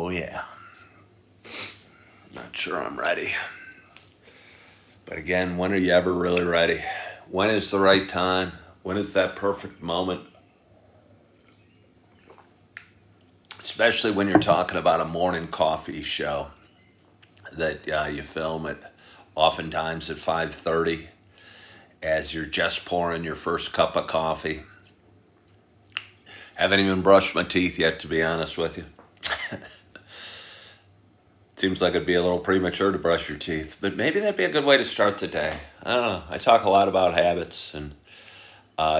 Oh, yeah. Not sure I'm ready. But again, when are you ever really ready? When is the right time? When is that perfect moment? Especially when you're talking about a morning coffee show that you film at oftentimes at 5:30 as you're just pouring your first cup of coffee. Haven't even brushed my teeth yet, to be honest with you. Seems like it'd be a little premature to brush your teeth, but maybe that'd be a good way to start the day. I don't know. I talk a lot about habits, and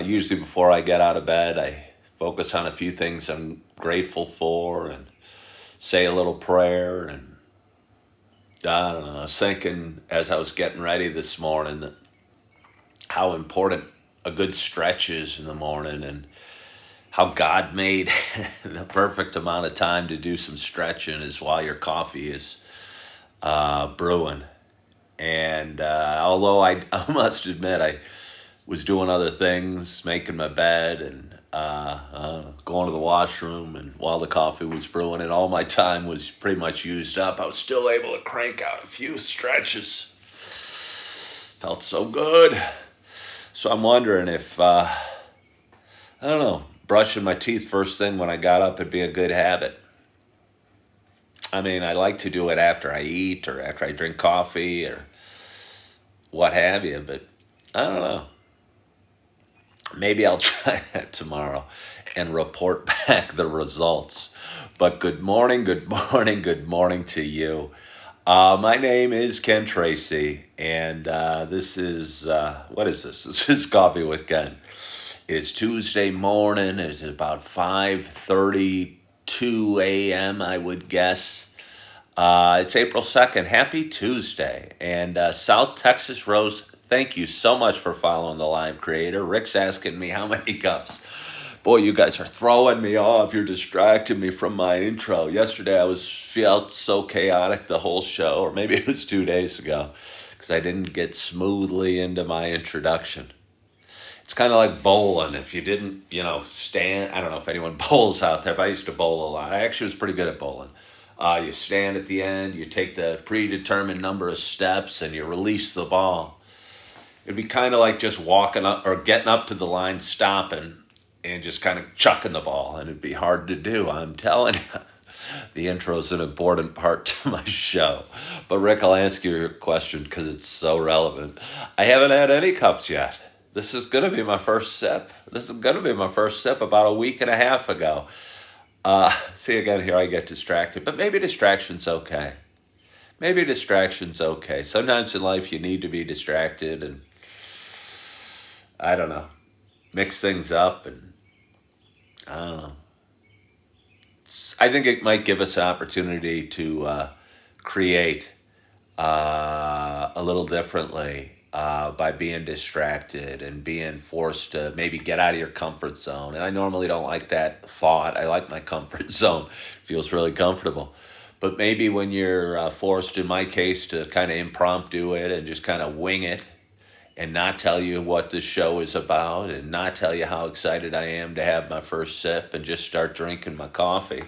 usually before I get out of bed, I focus on a few things I'm grateful for and say a little prayer. And I don't know. I was thinking as I was getting ready this morning that how important a good stretch is in the morning and how God made the perfect amount of time to do some stretching is while your coffee is brewing. And although I must admit I was doing other things, making my bed and going to the washroom, and while the coffee was brewing and all my time was pretty much used up, I was still able to crank out a few stretches. Felt so good. So I'm wondering if, I don't know, brushing my teeth first thing when I got up would be a good habit. I mean, I like to do it after I eat or after I drink coffee or what have you, but I don't know. Maybe I'll try that tomorrow and report back the results. But good morning, good morning, good morning to you. My name is Ken Tracy, and this is, what is this? This is Coffee with Ken. It's Tuesday morning. It's about 5:32 a.m., I would guess. It's April 2nd. Happy Tuesday. And South Texas Rose, thank you so much for following the live creator. Rick's asking me how many cups. Boy, you guys are throwing me off. You're distracting me from my intro. Yesterday I felt so chaotic the whole show, or maybe it was 2 days ago, because I didn't get smoothly into my introduction. It's kind of like bowling. If you didn't, stand, I don't know if anyone bowls out there, but I used to bowl a lot. I actually was pretty good at bowling. You stand at the end, you take the predetermined number of steps, and you release the ball. It'd be kind of like just walking up or getting up to the line, stopping, and just kind of chucking the ball. And it'd be hard to do, I'm telling you. The intro is an important part to my show. But Rick, I'll ask you your question because it's so relevant. I haven't had any cups yet. This is going to be my first sip. This is going to be my first sip about a week and a half ago. See, again, here I get distracted. But maybe distraction's okay. Maybe distraction's okay. Sometimes in life you need to be distracted and, I don't know, mix things up. And I don't know. I think it might give us an opportunity to create a little differently by being distracted and being forced to maybe get out of your comfort zone. And I normally don't like that thought. I like my comfort zone. It feels really comfortable. But maybe when you're forced, in my case, to kind of impromptu it and just kind of wing it and not tell you what the show is about and not tell you how excited I am to have my first sip and just start drinking my coffee,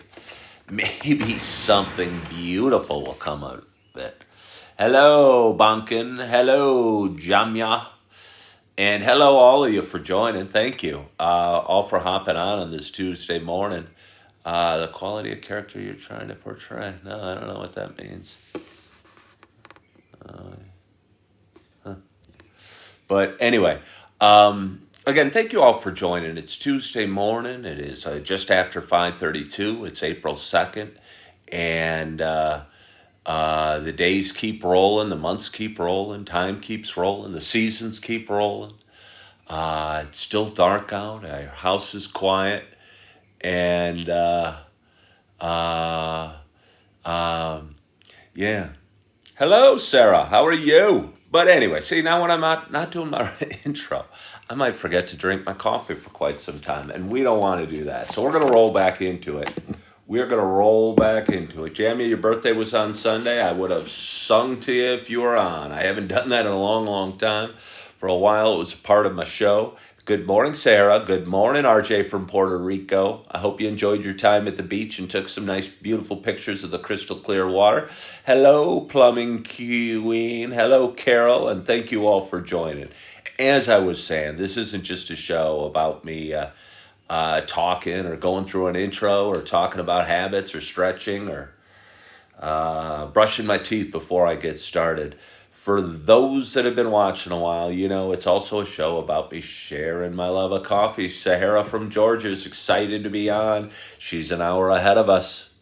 maybe something beautiful will come out of it. Hello, Bonkin. Hello, Jamya. And hello, all of you, for joining. Thank you. All for hopping on this Tuesday morning. The quality of character you're trying to portray. No, I don't know what that means. But anyway, again, thank you all for joining. It's Tuesday morning. It is just after 5:32. It's April 2nd. And the days keep rolling, the months keep rolling, time keeps rolling, the seasons keep rolling. It's still dark out. Our house is quiet. And yeah. Hello, Sarah. How are you? But anyway, see, now when I'm not doing my intro, I might forget to drink my coffee for quite some time, and we don't want to do that. So we're going to roll back into it. We're going to roll back into it. Jamie, your birthday was on Sunday. I would have sung to you if you were on. I haven't done that in a long, long time. For a while, it was a part of my show. Good morning, Sarah. Good morning, RJ from Puerto Rico. I hope you enjoyed your time at the beach and took some nice, beautiful pictures of the crystal clear water. Hello, Plumbing Queen. Hello, Carol, and thank you all for joining. As I was saying, this isn't just a show about me talking or going through an intro or talking about habits or stretching or brushing my teeth before I get started. For those that have been watching a while, you know it's also a show about me sharing my love of coffee. Sahara from Georgia is excited to be on. She's an hour ahead of us.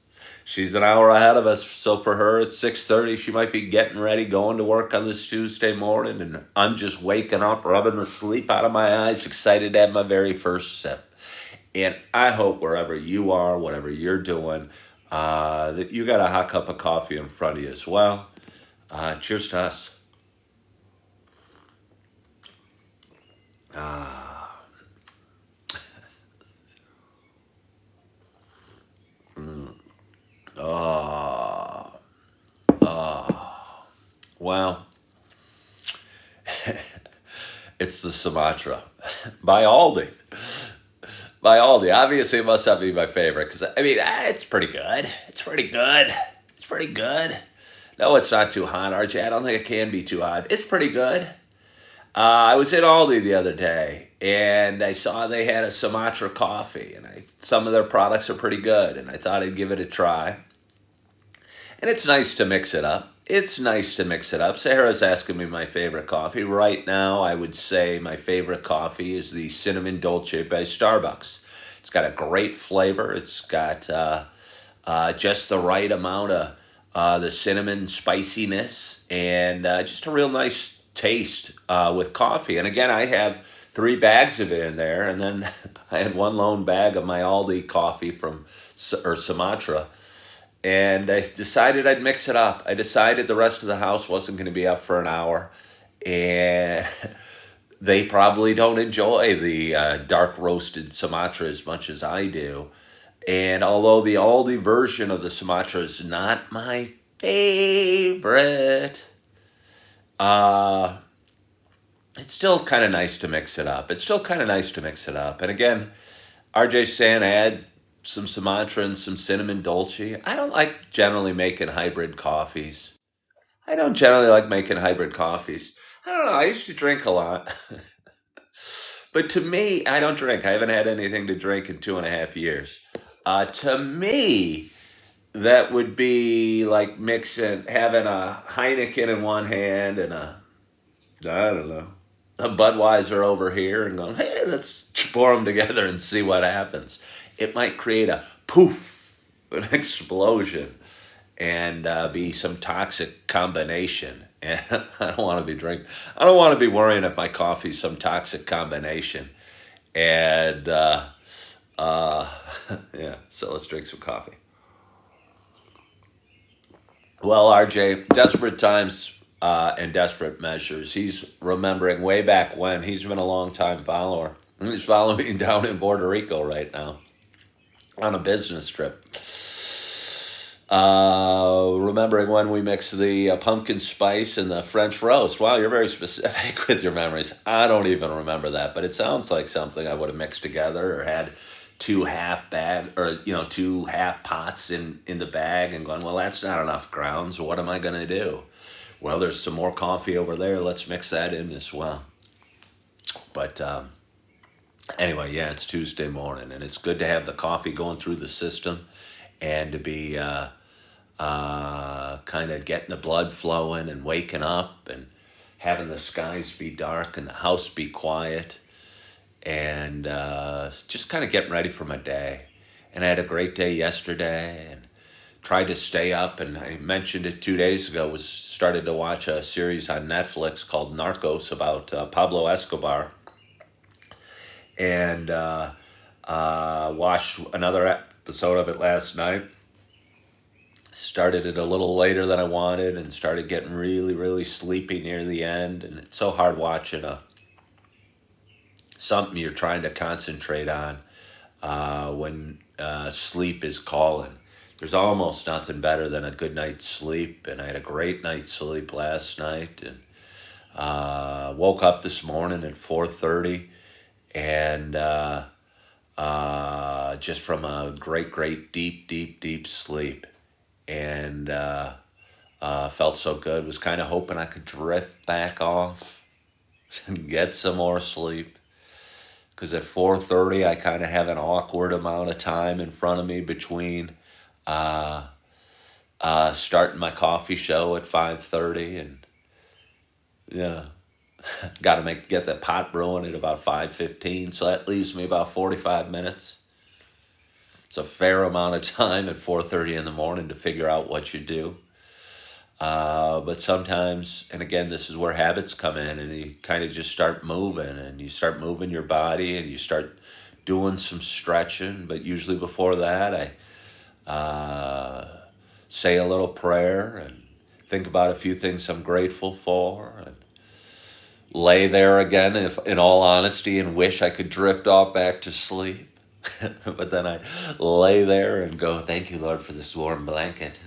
She's an hour ahead of us. So for her, it's 6:30. She might be getting ready, going to work on this Tuesday morning, and I'm just waking up, rubbing the sleep out of my eyes, excited to have my very first sip. And I hope wherever you are, whatever you're doing, that you got a hot cup of coffee in front of you as well. Cheers to us. Ah, oh, well, it's the Sumatra by Aldi. By Aldi. Obviously, it must not be my favorite because I mean, it's pretty good. It's pretty good. It's pretty good. No, it's not too hot, RJ. I don't think it can be too hot. It's pretty good. I was in Aldi the other day and I saw they had a Sumatra coffee, and some of their products are pretty good, and I thought I'd give it a try. And it's nice to mix it up. It's nice to mix it up. Sarah's asking me my favorite coffee. Right now, I would say my favorite coffee is the Cinnamon Dolce by Starbucks. It's got a great flavor. It's got just the right amount of the cinnamon spiciness and just a real nice taste with coffee. And again, I have 3 bags of it in there, and then I had one lone bag of my Aldi coffee from Sumatra, and I decided I'd mix it up. I decided the rest of the house wasn't going to be up for an hour, and they probably don't enjoy the dark roasted Sumatra as much as I do. And although the Aldi version of the Sumatra is not my favorite, uh, it's still kind of nice to mix it up. It's still kind of nice to mix it up. And again, RJ saying add some Sumatra and some cinnamon dolce. I don't like generally making hybrid coffees. I don't generally like making hybrid coffees. I don't know. I used to drink a lot. But to me, I don't drink. I haven't had anything to drink in 2.5 years. To me, that would be like having a Heineken in one hand and I don't know, a Budweiser over here and going, hey, let's pour them together and see what happens. It might create a poof, an explosion, and be some toxic combination. And I don't want to be drinking. I don't want to be worrying if my coffee's some toxic combination. And uh, yeah, so let's drink some coffee. Well, RJ, desperate times and desperate measures. He's remembering way back when. He's been a long time follower. He's following me down in Puerto Rico right now on a business trip. Remembering when we mixed the pumpkin spice and the French roast. Wow, you're very specific with your memories. I don't even remember that, but it sounds like something I would have mixed together or had 2 half bag or 2 half pots in the bag and going, well, that's not enough grounds. What am I going to do? Well, there's some more coffee over there. Let's mix that in as well. But anyway, yeah, it's Tuesday morning, and it's good to have the coffee going through the system and to be kind of getting the blood flowing and waking up and having the skies be dark and the house be quiet and just kind of getting ready for my day. And I had a great day yesterday and tried to stay up. And I mentioned it 2 days ago. Was started to watch a series on Netflix called Narcos about Pablo Escobar, and watched another episode of it last night. Started it a little later than I wanted and started getting really, really sleepy near the end. And it's so hard watching something you're trying to concentrate on when sleep is calling. There's almost nothing better than a good night's sleep, and I had a great night's sleep last night, and woke up this morning at 4:30, and just from a great, deep sleep. And felt so good. Was kind of hoping I could drift back off and get some more sleep. Because at 4:30, I kind of have an awkward amount of time in front of me between uh, starting my coffee show at 5:30 and yeah, got to get that pot brewing at about 5:15. So that leaves me about 45 minutes. It's a fair amount of time at 4:30 in the morning to figure out what you do. But sometimes, and again, this is where habits come in, and you kind of just start moving, and you start moving your body, and you start doing some stretching. But usually before that, I say a little prayer and think about a few things I'm grateful for, and lay there again, if in all honesty, and wish I could drift off back to sleep. But then I lay there and go, "Thank you, Lord, for this warm blanket.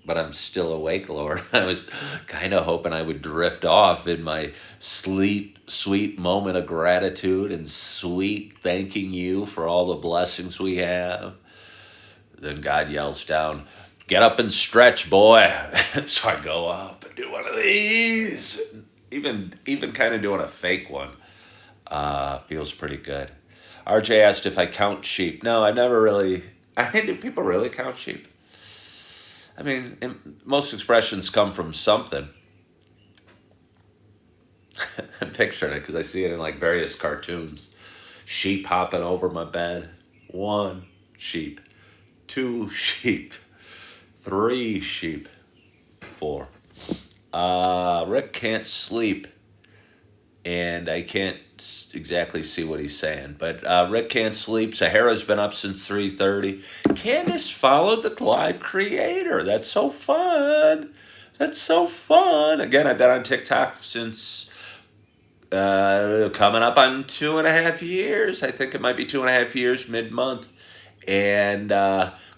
But I'm still awake, Lord." I was kind of hoping I would drift off in my sweet moment of gratitude and sweet thanking you for all the blessings we have. Then God yells down, "Get up and stretch, boy." So I go up and do one of these. Even kind of doing a fake one feels pretty good. RJ asked if I count sheep. No, I never really. Do people really count sheep? I mean, most expressions come from something. I'm picturing it because I see it in like various cartoons. Sheep hopping over my bed. One sheep. Two sheep. Three sheep. Four. Rick can't sleep, and I can't exactly see what he's saying. But Rick can't sleep. Sahara's been up since 3:30. Candace followed the live creator. That's so fun. That's so fun. Again, I've been on TikTok since coming up on 2.5 years. I think it might be 2.5 years mid-month. And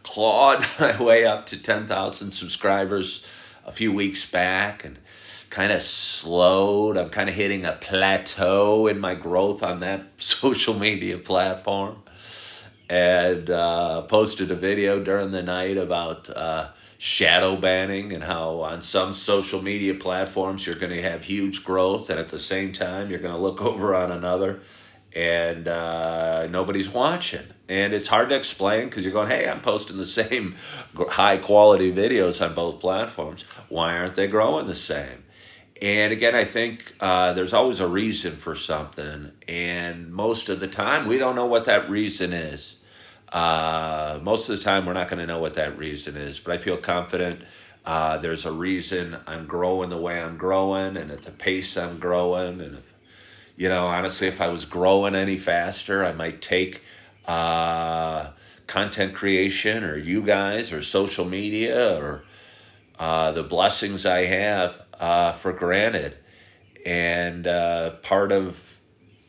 clawed my way up to 10,000 subscribers a few weeks back, and kind of slowed. I'm kind of hitting a plateau in my growth on that social media platform. And posted a video during the night about shadow banning and how on some social media platforms you're going to have huge growth, and at the same time you're going to look over on another and nobody's watching. And it's hard to explain because you're going, "Hey, I'm posting the same high quality videos on both platforms. Why aren't they growing the same?" And again, I think there's always a reason for something. And most of the time, we don't know what that reason is. Most of the time, we're not going to know what that reason is. But I feel confident there's a reason I'm growing the way I'm growing and at the pace I'm growing. And, honestly, if I was growing any faster, I might take content creation or you guys or social media or the blessings I have for granted. And part of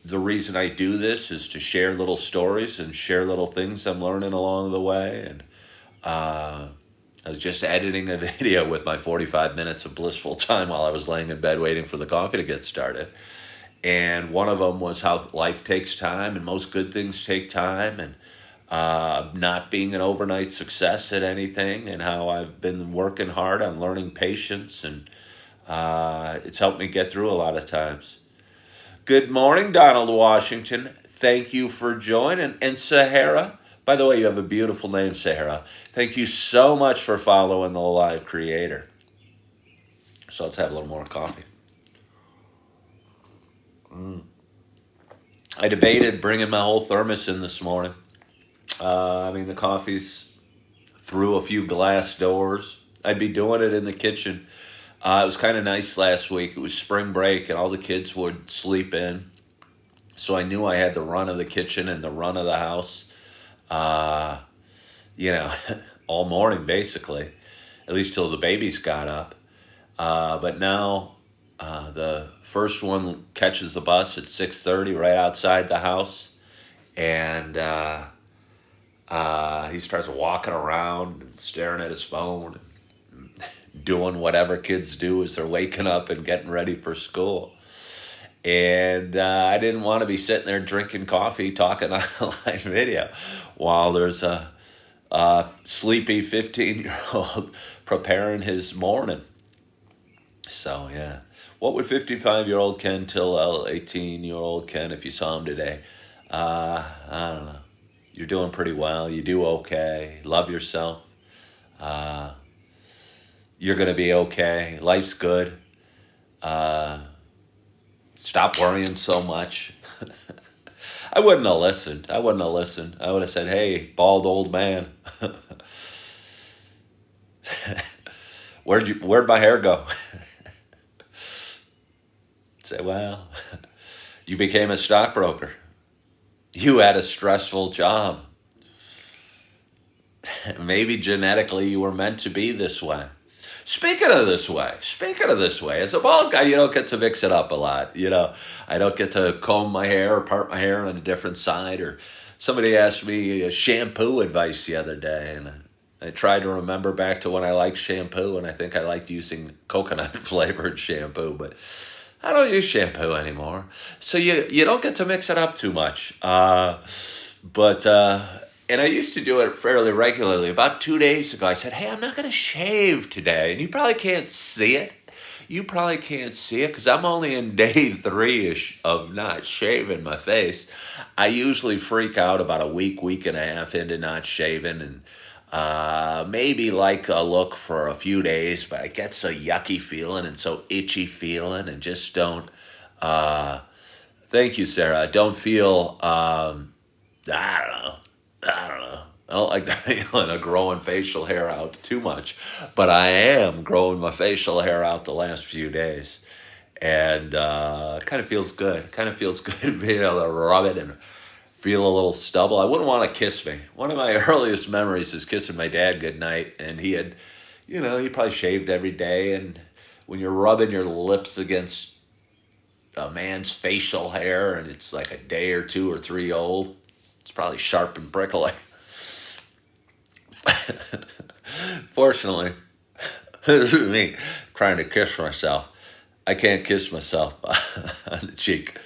the reason I do this is to share little stories and share little things I'm learning along the way. And I was just editing a video with my 45 minutes of blissful time while I was laying in bed waiting for the coffee to get started. And one of them was how life takes time and most good things take time, and not being an overnight success at anything, and how I've been working hard on learning patience, and it's helped me get through a lot of times. Good morning, Donald Washington. Thank you for joining. And Sahara, by the way, you have a beautiful name, Sahara. Thank you so much for following the live creator. So let's have a little more coffee. I debated bringing my whole thermos in this morning. The coffee's through a few glass doors. I'd be doing it in the kitchen. It was kind of nice last week. It was spring break, and all the kids would sleep in. So I knew I had the run of the kitchen and the run of the house, uh, you know, all morning, basically, at least till the babies got up. But now the first one catches the bus at 6:30 right outside the house, and he starts walking around and staring at his phone and doing whatever kids do as they're waking up and getting ready for school. And I didn't want to be sitting there drinking coffee, talking on a live video while there's a sleepy 15-year-old preparing his morning. So, yeah. What would 55-year-old Ken tell 18-year-old Ken if you saw him today? I don't know. You're doing pretty well. You do okay. Love yourself. Uh, you're going to be okay. Life's good. Uh, Stop worrying so much. I wouldn't have listened. I wouldn't have listened. I would have said, hey, bald old man, where'd my hair go? Say, well, you became a stockbroker. You had a stressful job. Maybe genetically you were meant to be this way. Speaking of this way, as a bald guy, you don't get to mix it up a lot. I don't get to comb my hair or part my hair on a different side. Or somebody asked me shampoo advice the other day, and I tried to remember back to when I liked shampoo, and I think I liked using coconut flavored shampoo, but I don't use shampoo anymore. So you don't get to mix it up too much. But and I used to do it fairly regularly. About 2 days ago, I said, "Hey, I'm not going to shave today," and you probably can't see it. You probably can't see it because I'm only in day three-ish of not shaving my face. I usually freak out about a week and a half into not shaving, and maybe like a look for a few days, but I get so yucky feeling and so itchy feeling, and just don't. Uh, Thank you, Sarah. I don't feel. I don't know. I don't know. I don't like the feeling of growing facial hair out too much, but I am growing my facial hair out the last few days, and it kind of feels good. Kind of feels good being able to rub it and feel a little stubble. I wouldn't want to kiss me. One of my earliest memories is kissing my dad goodnight, and he probably shaved every day, and when you're rubbing your lips against a man's facial hair and it's like a day or two or three old, it's probably sharp and prickly. Fortunately, this is me trying to kiss myself. I can't kiss myself on the cheek.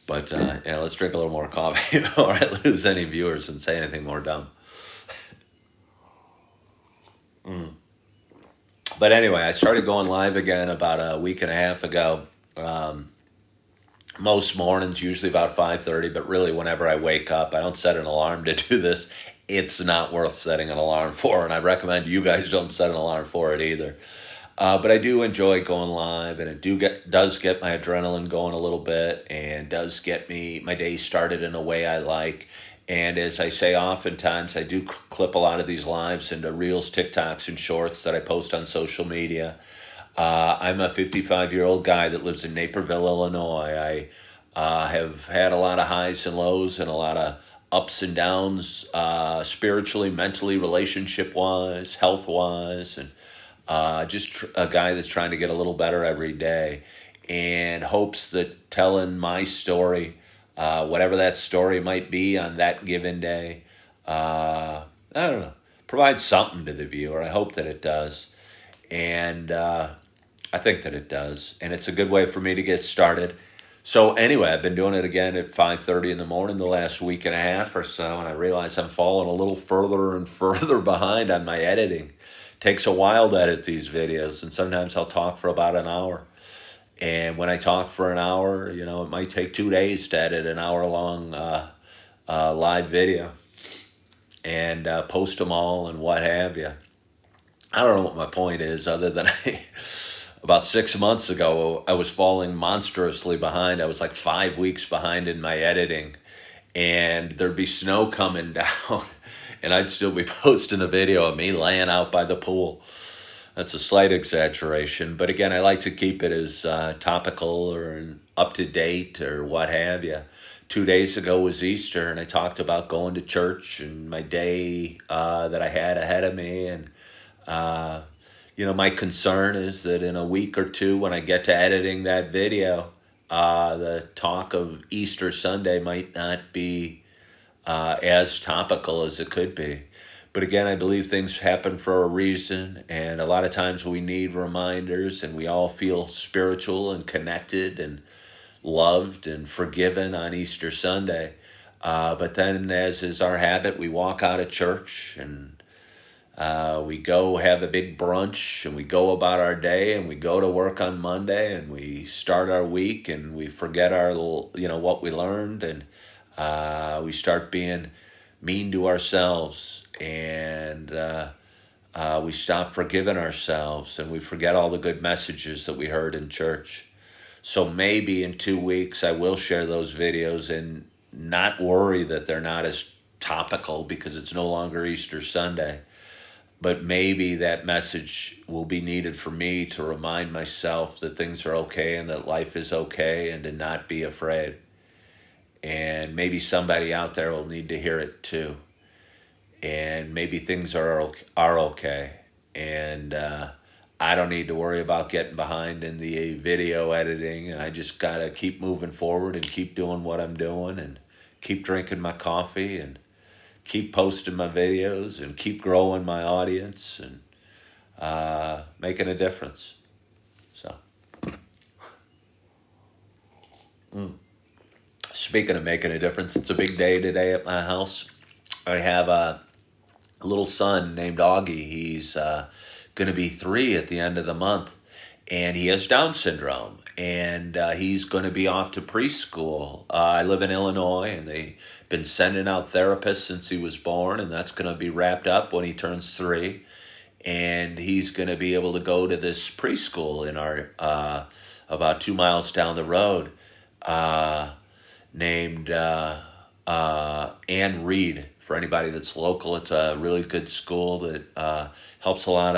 But yeah, let's drink a little more coffee before I lose any viewers and say anything more dumb. But anyway, I started going live again about a week and a half ago. Um, Most mornings, usually about 5:30, but really whenever I wake up, I don't set an alarm to do this. It's not worth setting an alarm for, and I recommend you guys don't set an alarm for it either. But I do enjoy going live, and does get my adrenaline going a little bit, and does get me my day started in a way I like. And as I say, oftentimes I do clip a lot of these lives into reels, TikToks, and shorts that I post on social media. I'm a 55-year-old guy that lives in Naperville, Illinois. I have had a lot of highs and lows and a lot of ups and downs, spiritually, mentally, relationship wise, health wise, and a guy that's trying to get a little better every day, and hopes that telling my story, whatever that story might be on that given day, I don't know, provides something to the viewer. I hope that it does. And I think that it does, and it's a good way for me to get started. So anyway, I've been doing it again at 5:30 in the morning the last week and a half or so, and I realize I'm falling a little further and further behind on my editing. Takes a while to edit these videos, and sometimes I'll talk for about an hour. And when I talk for an hour, it might take 2 days to edit an hour long live video and post them all and what have you. I don't know what my point is, other than about 6 months ago, I was falling monstrously behind. I was like 5 weeks behind in my editing, and there'd be snow coming down, and I'd still be posting a video of me laying out by the pool. That's a slight exaggeration, but again, I like to keep it as topical or up to date or what have you. 2 days ago was Easter, and I talked about going to church and my day that I had ahead of me, and uh, my concern is that in a week or two, when I get to editing that video, the talk of Easter Sunday might not be as topical as it could be. But again, I believe things happen for a reason, and a lot of times we need reminders, and we all feel spiritual and connected, and loved and forgiven on Easter Sunday. But then, as is our habit, we walk out of church and we go have a big brunch and we go about our day and we go to work on Monday and we start our week and we forget our little, what we learned, and we start being mean to ourselves, and we stop forgiving ourselves, and we forget all the good messages that we heard in church. So maybe in 2 weeks I will share those videos and not worry that they're not as topical because it's no longer Easter Sunday. But maybe that message will be needed for me to remind myself that things are okay and that life is okay and to not be afraid. And maybe somebody out there will need to hear it too. And maybe things are okay. And I don't need to worry about getting behind in the video editing. And I just got to keep moving forward and keep doing what I'm doing and keep drinking my coffee and keep posting my videos and keep growing my audience and making a difference. So, speaking of making a difference, it's a big day today at my house. I have a little son named Augie. He's going to be 3 at the end of the month, and he has Down syndrome. And he's going to be off to preschool. I live in Illinois, and they've been sending out therapists since he was born, and that's going to be wrapped up when he turns 3. And he's going to be able to go to this preschool in our about 2 miles down the road, named Ann Reed. For anybody that's local, it's a really good school that helps a lot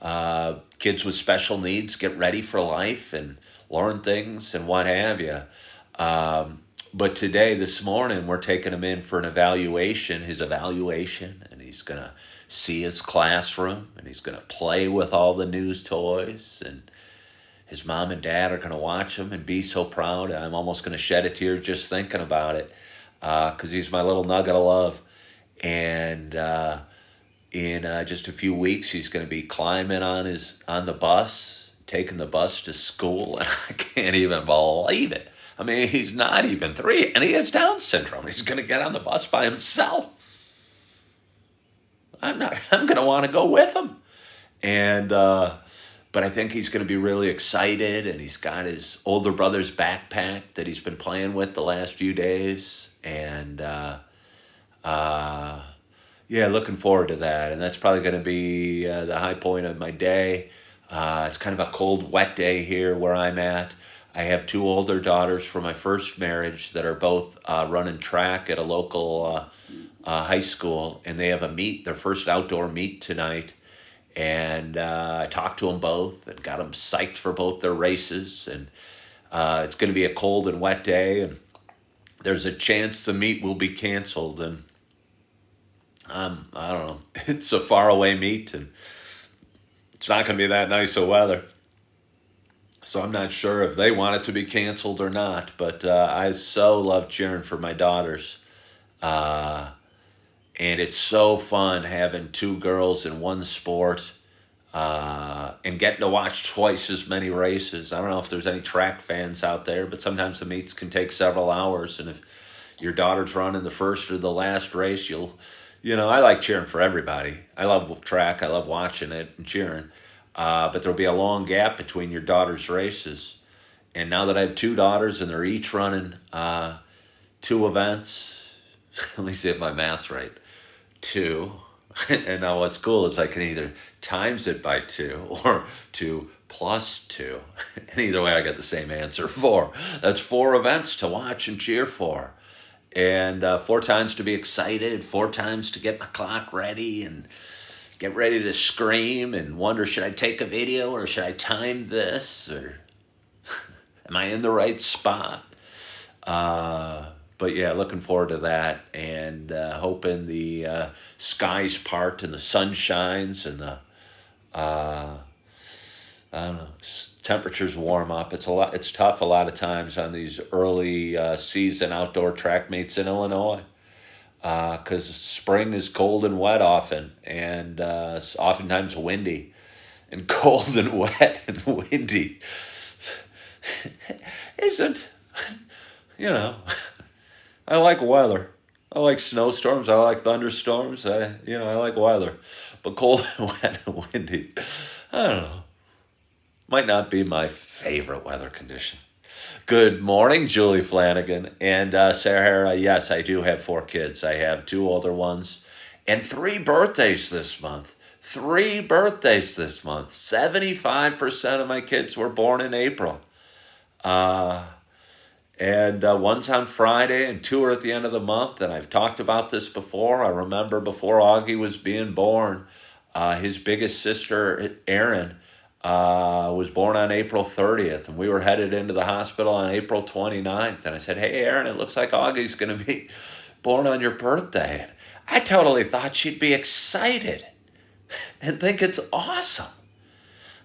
of kids with special needs get ready for life and learn things and what have you. But today, this morning, we're taking him in for his evaluation, and he's going to see his classroom, and he's going to play with all the news toys, and his mom and dad are going to watch him and be so proud. I'm almost going to shed a tear just thinking about it, because he's my little nugget of love. And in just a few weeks, he's going to be climbing on the bus, taking the bus to school, and I can't even believe it. I mean, he's not even 3, and he has Down syndrome. He's going to get on the bus by himself. I'm going to want to go with him, and but I think he's going to be really excited, and he's got his older brother's backpack that he's been playing with the last few days, and yeah, looking forward to that. And that's probably going to be the high point of my day. It's kind of a cold, wet day here where I'm at. I have 2 older daughters from my first marriage that are both running track at a local high school, and they have their first outdoor meet tonight. And I talked to them both and got them psyched for both their races. And it's going to be a cold and wet day, and there's a chance the meet will be canceled. And I don't know. It's a faraway meet, and it's not going to be that nice of weather. So I'm not sure if they want it to be canceled or not. But I so love cheering for my daughters. Uh, and it's so fun having 2 girls in one sport, and getting to watch twice as many races. I don't know if there's any track fans out there, but sometimes the meets can take several hours. And if your daughter's running the first or the last race, I like cheering for everybody. I love track. I love watching it and cheering. But there'll be a long gap between your daughter's races. And now that I have 2 daughters and they're each running 2 events, let me see if my math's right. 2. And now what's cool is I can either times it by 2 or 2 plus 2. And either way, I get the same answer, 4. That's 4 events to watch and cheer for. And 4 times to be excited, 4 times to get my clock ready and get ready to scream and wonder, should I take a video or should I time this? Or am I in the right spot? But yeah, looking forward to that, and hoping the skies part and the sun shines and the I don't know, temperatures warm up. It's tough a lot of times on these early season outdoor track meets in Illinois, because spring is cold and wet often, and oftentimes windy, and cold and wet and windy isn't You know, I like weather. I like snowstorms. I like thunderstorms. I like weather. But cold and wet and windy, I don't know. Might not be my favorite weather condition. Good morning, Julie Flanagan. And Sahara, yes, I do have 4 kids. I have 2 older ones and 3 birthdays this month. 3 birthdays this month. 75% of my kids were born in April. Uh, and one's on Friday, and 2 are at the end of the month. And I've talked about this before. I remember before Augie was being born, his biggest sister, Erin, was born on April 30th, and we were headed into the hospital on April 29th. And I said, "Hey, Erin, it looks like Augie's going to be born on your birthday." And I totally thought she'd be excited and think it's awesome.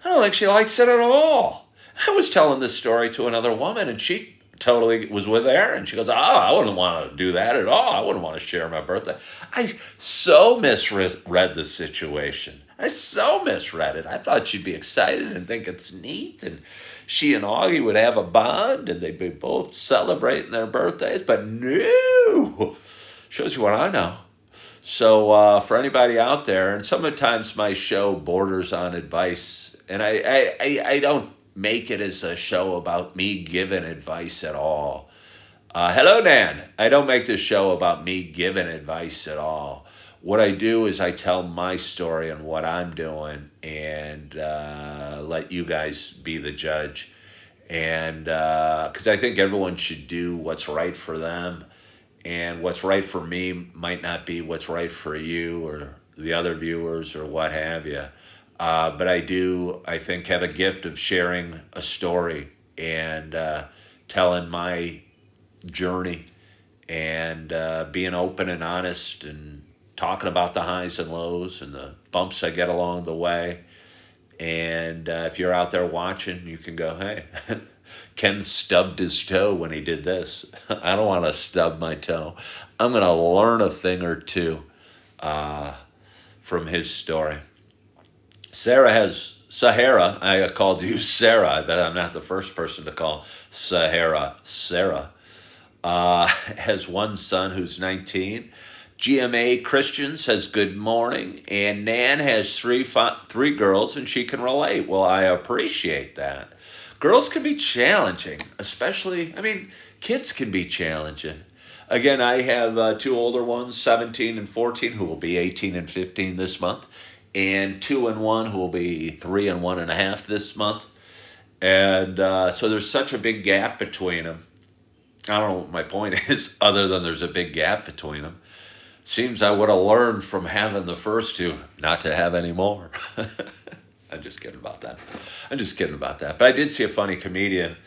I don't think she likes it at all. I was telling this story to another woman, and she totally was with Erin. She goes, "Oh, I wouldn't want to do that at all. I wouldn't want to share my birthday." I so misread the situation. I so misread it. I thought she'd be excited and think it's neat, and she and Augie would have a bond, and they'd be both celebrating their birthdays. But no, shows you what I know. So for anybody out there, and sometimes my show borders on advice, and I don't make it as a show about me giving advice at all. Hello, Nan. I don't make this show about me giving advice at all. What I do is I tell my story and what I'm doing, and let you guys be the judge. And because I think everyone should do what's right for them, and what's right for me might not be what's right for you or the other viewers or what have you. But I do, I think, have a gift of sharing a story and telling my journey and being open and honest and talking about the highs and lows and the bumps I get along the way. And if you're out there watching, you can go, "Hey, Ken stubbed his toe when he did this." I don't want to stub my toe. I'm going to learn a thing or two from his story. Sahara. I called you Sarah. I bet I'm not the first person to call Sahara Sarah. Has one son who's 19. GMA Christian says good morning, and Nan has three girls, and she can relate. Well, I appreciate that. Girls can be challenging, especially, kids can be challenging. Again, I have 2 older ones, 17 and 14, who will be 18 and 15 this month, and 2 and 1, who will be 3 and 1.5 this month. And so there's such a big gap between them. I don't know what my point is, other than there's a big gap between them. Seems I would have learned from having the first 2 not to have any more. I'm just kidding about that. But I did see a funny comedian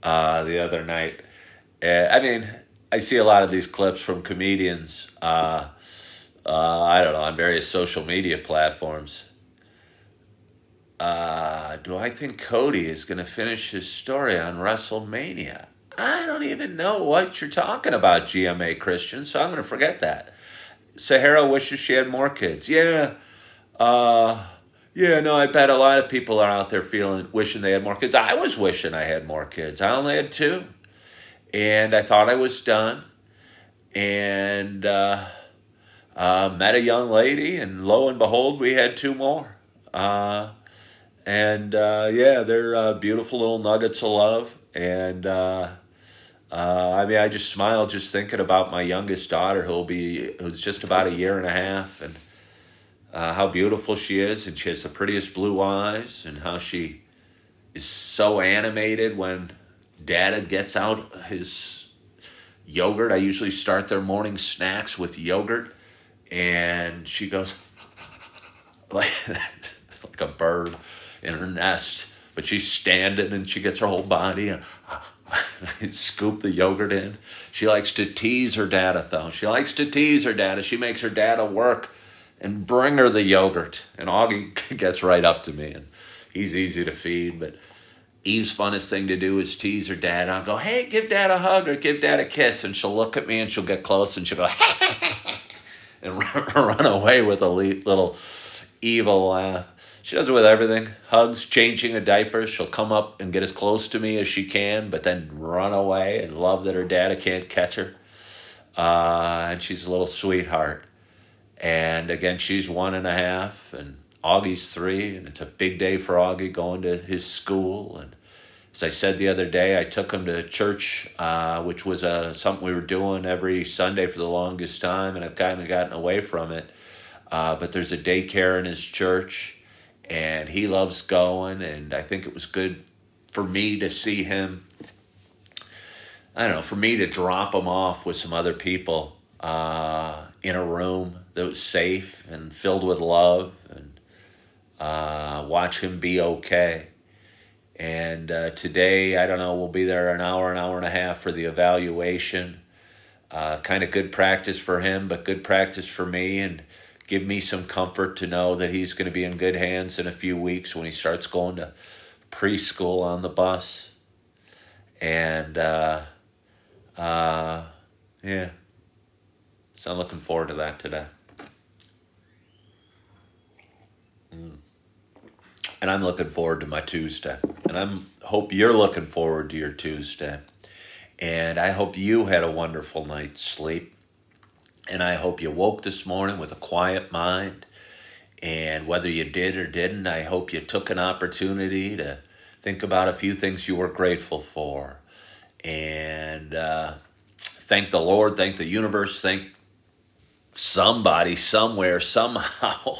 the other night. I see a lot of these clips from comedians, I don't know, on various social media platforms. Do I think Cody is going to finish his story on WrestleMania? I don't even know what you're talking about, GMA Christian, so I'm going to forget that. Sahara wishes she had more kids. Yeah. No, I bet a lot of people are out there wishing they had more kids. I was wishing I had more kids. I only had 2. And I thought I was done. And met a young lady, and lo and behold, we had 2 more. They're beautiful little nuggets of love. And I just smile just thinking about my youngest daughter, who's just about 1.5 years, and how beautiful she is, and she has the prettiest blue eyes, and how she is so animated when Dada gets out his yogurt. I usually start their morning snacks with yogurt, and she goes like a bird in her nest, but she's standing and she gets her whole body and scoop the yogurt in. She likes to tease her dada, though. She makes her dada work and bring her the yogurt. And Augie gets right up to me, and he's easy to feed. But Eve's funnest thing to do is tease her dad. I'll go, "Hey, give Dad a hug or give Dad a kiss." And she'll look at me and she'll get close and she'll go, and run away with a little evil laugh. She does it with everything. Hugs, changing a diaper. She'll come up and get as close to me as she can, but then run away and love that her daddy can't catch her. And she's a little sweetheart. And again, she's 1.5, and Augie's 3, and it's a big day for Augie going to his school. And as I said the other day, I took him to church, which was something we were doing every Sunday for the longest time, and I've kind of gotten away from it. But there's a daycare in his church, and he loves going, and I think it was good for me to see him. I don't know, for me to drop him off with some other people in a room that was safe and filled with love, and watch him be okay. And today, I don't know, we'll be there an hour and a half for the evaluation. Kind of good practice for him, but good practice for me, and give me some comfort to know that he's going to be in good hands in a few weeks when he starts going to preschool on the bus. And yeah, so I'm looking forward to that today. And I'm looking forward to my Tuesday. And I hope you're looking forward to your Tuesday. And I hope you had a wonderful night's sleep. And I hope you woke this morning with a quiet mind. And whether you did or didn't, I hope you took an opportunity to think about a few things you were grateful for. And thank the Lord, thank the universe, thank somebody, somewhere, somehow.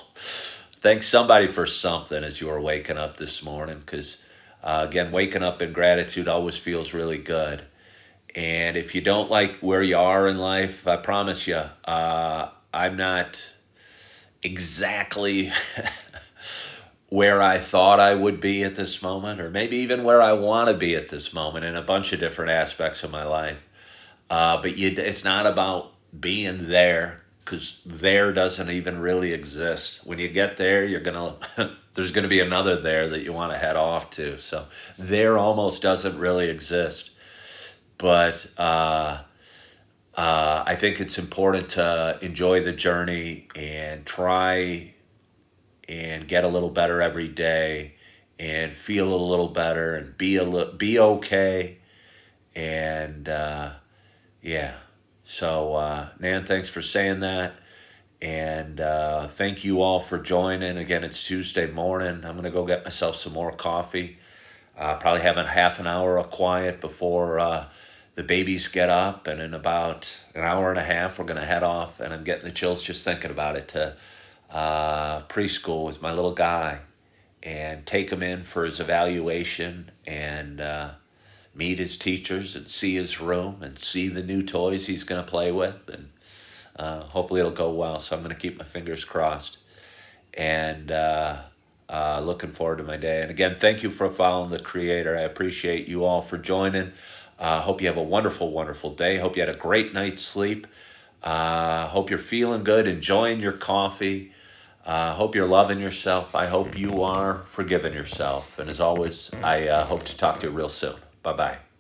Thank somebody for something as you are waking up this morning. Because, again, waking up in gratitude always feels really good. And if you don't like where you are in life, I promise you, I'm not exactly where I thought I would be at this moment, or maybe even where I want to be at this moment in a bunch of different aspects of my life. But it's not about being there, because there doesn't even really exist. When you get there, there's gonna be another there that you want to head off to. So there almost doesn't really exist. But I think it's important to enjoy the journey and try and get a little better every day, and feel a little better, and be okay. And yeah. So Nan, thanks for saying that. And thank you all for joining. Again, it's Tuesday morning. I'm going to go get myself some more coffee. Probably having half an hour of quiet before the babies get up. And in about an hour and a half, we're going to head off. And I'm getting the chills just thinking about it, to preschool with my little guy, and take him in for his evaluation, and meet his teachers, and see his room, and see the new toys he's going to play with. And hopefully it'll go well. So I'm going to keep my fingers crossed. And looking forward to my day. And again, thank you for following the Creator. I appreciate you all for joining. Hope you have a wonderful, wonderful day. Hope you had a great night's sleep. Hope you're feeling good, enjoying your coffee. Hope you're loving yourself. I hope you are forgiving yourself. And as always, I hope to talk to you real soon. Bye-bye.